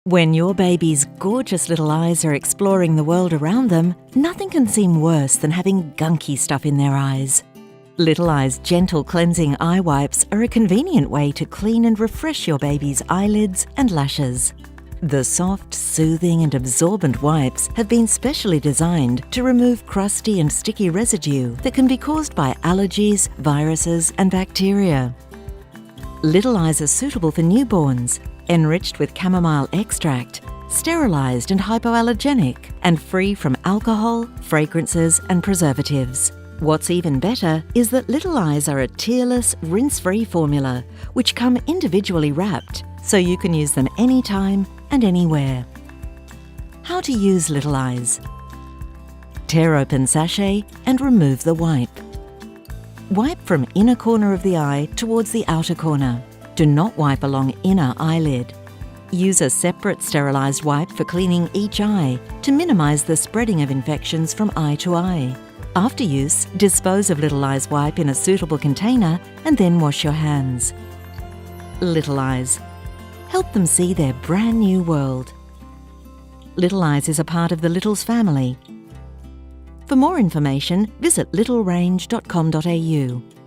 When your baby's gorgeous little eyes are exploring the world around them, nothing can seem worse than having gunky stuff in their eyes. Little Eye's gentle cleansing eye wipes are a convenient way to clean and refresh your baby's eyelids and lashes. The soft, soothing and absorbent wipes have been specially designed to remove crusty and sticky residue that can be caused by allergies, viruses and bacteria. Little Eyes are suitable for newborns, enriched with chamomile extract, sterilised and hypoallergenic, and free from alcohol, fragrances and preservatives. What's even better is that Little Eyes are a tearless, rinse-free formula, which come individually wrapped, so you can use them anytime and anywhere. How to use Little Eyes. Tear open sachet and remove the wipe. Wipe from inner corner of the eye towards the outer corner. Do not wipe along inner eyelid. Use a separate sterilised wipe for cleaning each eye to minimise the spreading of infections from eye to eye. After use, dispose of Little Eyes wipe in a suitable container and then wash your hands. Little Eyes. Help them see their brand new world. Little Eyes is a part of the Littles family. For more information, visit littlerange.com.au.